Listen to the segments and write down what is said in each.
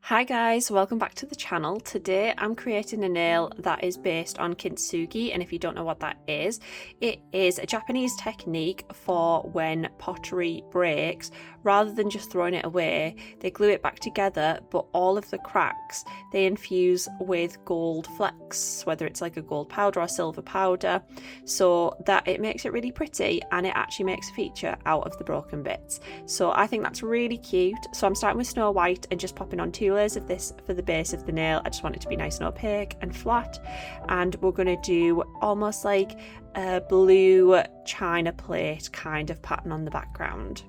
Hi guys, welcome back to the channel. Today I'm creating a nail that is based on Kintsugi, and if you don't know what that is, it is a Japanese technique for when pottery breaks. Rather than just throwing it away, they glue it back together, but all of the cracks they infuse with gold flecks, whether it's like a gold powder or silver powder, so that it makes it really pretty and it actually makes a feature out of the broken bits. So I think that's really cute. So I'm starting with Snow White and just popping on 2 layers of this for the base of the nail. I just want it to be nice and opaque and flat, and we're going to do almost like a blue china plate kind of pattern on the background.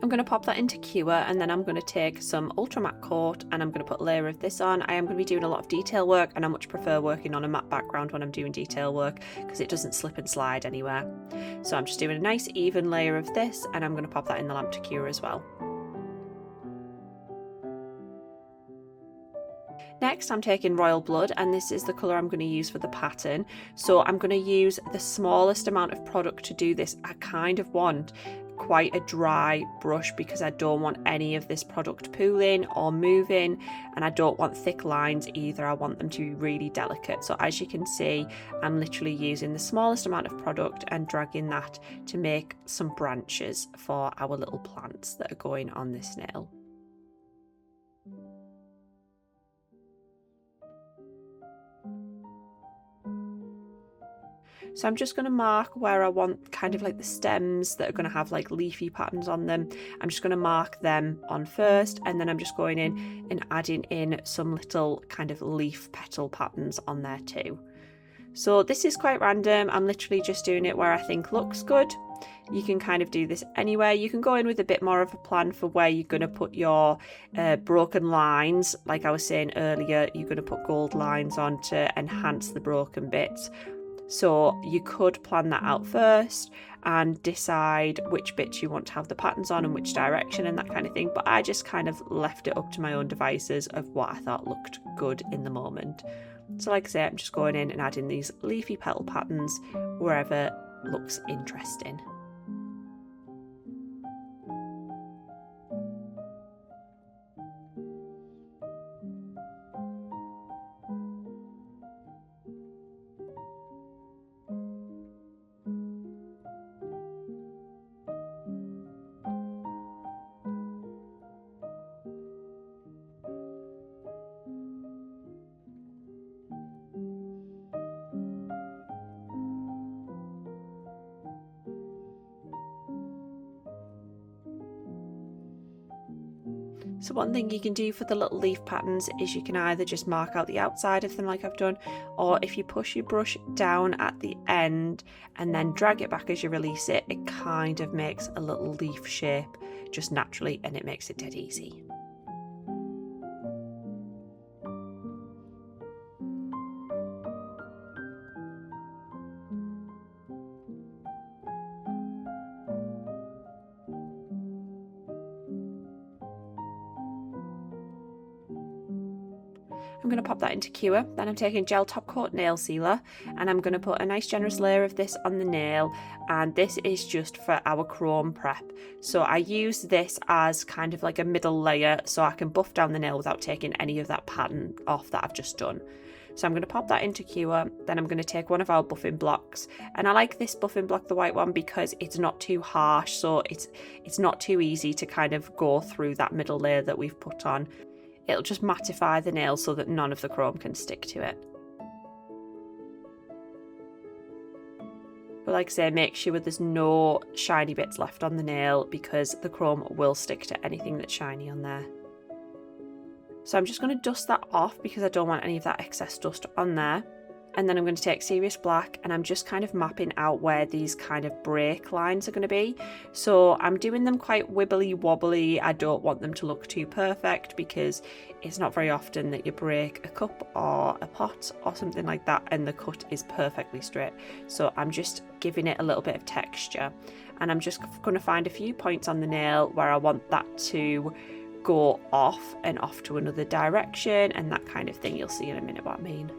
I'm going to pop that into cure, and then I'm going to take some ultra matte coat and I'm going to put a layer of this on. I am going to be doing a lot of detail work, and I much prefer working on a matte background when I'm doing detail work because it doesn't slip and slide anywhere. So I'm just doing a nice even layer of this, and I'm going to pop that in the lamp to cure as well. Next, I'm taking Royal Blood, and this is the colour I'm going to use for the pattern. So I'm going to use the smallest amount of product to do this. I kind of want quite a dry brush because I don't want any of this product pooling or moving, and I don't want thick lines either. I want them to be really delicate. So as you can see, I'm literally using the smallest amount of product and dragging that to make some branches for our little plants that are going on this nail. So I'm just going to mark where I want kind of like the stems that are going to have like leafy patterns on them. I'm just going to mark them on first, and then I'm just going in and adding in some little kind of leaf petal patterns on there too. So this is quite random. I'm literally just doing it where I think looks good. You can kind of do this anywhere. You can go in with a bit more of a plan for where you're going to put your broken lines. Like I was saying earlier, you're going to put gold lines on to enhance the broken bits. So you could plan that out first and decide which bits you want to have the patterns on and which direction and that kind of thing. But I just kind of left it up to my own devices of what I thought looked good in the moment. So like I say, I'm just going in and adding these leafy petal patterns wherever looks interesting. So one thing you can do for the little leaf patterns is you can either just mark out the outside of them like I've done, or if you push your brush down at the end and then drag it back as you release it, it kind of makes a little leaf shape just naturally, and it makes it dead easy. I'm going to pop that into cure. Then I'm taking gel top coat nail sealer, and I'm going to put a nice generous layer of this on the nail, and this is just for our chrome prep. So I use this as kind of like a middle layer so I can buff down the nail without taking any of that pattern off that I've just done. So I'm going to pop that into cure. Then I'm going to take one of our buffing blocks, and I like this buffing block, the white one, because it's not too harsh, so it's not too easy to kind of go through that middle layer that we've put on. It'll just mattify the nail so that none of the chrome can stick to it. But like I say, make sure there's no shiny bits left on the nail because the chrome will stick to anything that's shiny on there. So I'm just going to dust that off because I don't want any of that excess dust on there. And then I'm going to take Serious Black, and I'm just kind of mapping out where these kind of break lines are going to be. So I'm doing them quite wibbly wobbly. I don't want them to look too perfect because it's not very often that you break a cup or a pot or something like that and the cut is perfectly straight. So I'm just giving it a little bit of texture, and I'm just going to find a few points on the nail where I want that to go off and off to another direction and that kind of thing. You'll see in a minute what I mean.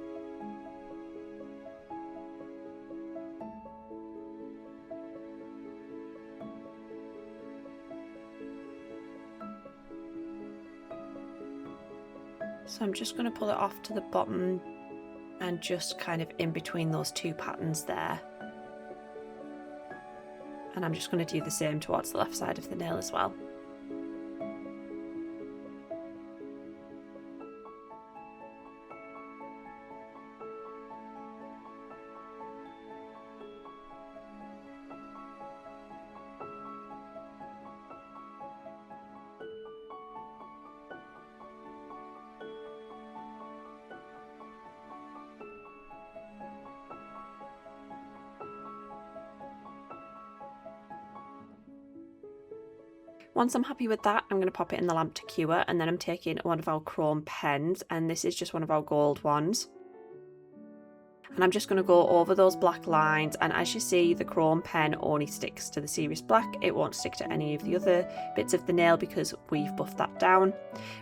So I'm just going to pull it off to the bottom and just kind of in between those two patterns there. And I'm just going to do the same towards the left side of the nail as well. Once I'm happy with that, I'm going to pop it in the lamp to cure, and then I'm taking one of our chrome pens, and this is just one of our gold ones. And I'm just going to go over those black lines, and as you see, the chrome pen only sticks to the serious black. It won't stick to any of the other bits of the nail because we've buffed that down,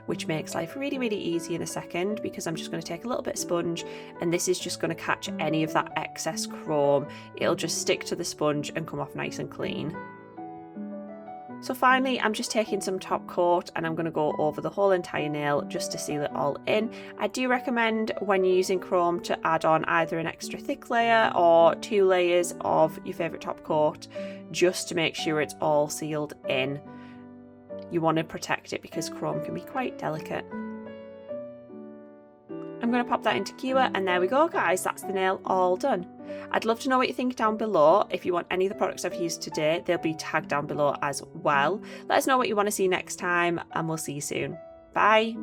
which makes life really, really easy in a second, because I'm just going to take a little bit of sponge, and this is just going to catch any of that excess chrome. It'll just stick to the sponge and come off nice and clean. So finally, I'm just taking some top coat and I'm going to go over the whole entire nail just to seal it all in. I do recommend when you're using chrome to add on either an extra thick layer or 2 layers of your favourite top coat, just to make sure it's all sealed in. You want to protect it because chrome can be quite delicate. I'm going to pop that into cure, and there we go guys, that's the nail all done. I'd love to know what you think down below. If you want any of the products I've used today, they'll be tagged down below as well. Let us know what you want to see next time, and we'll see you soon. Bye!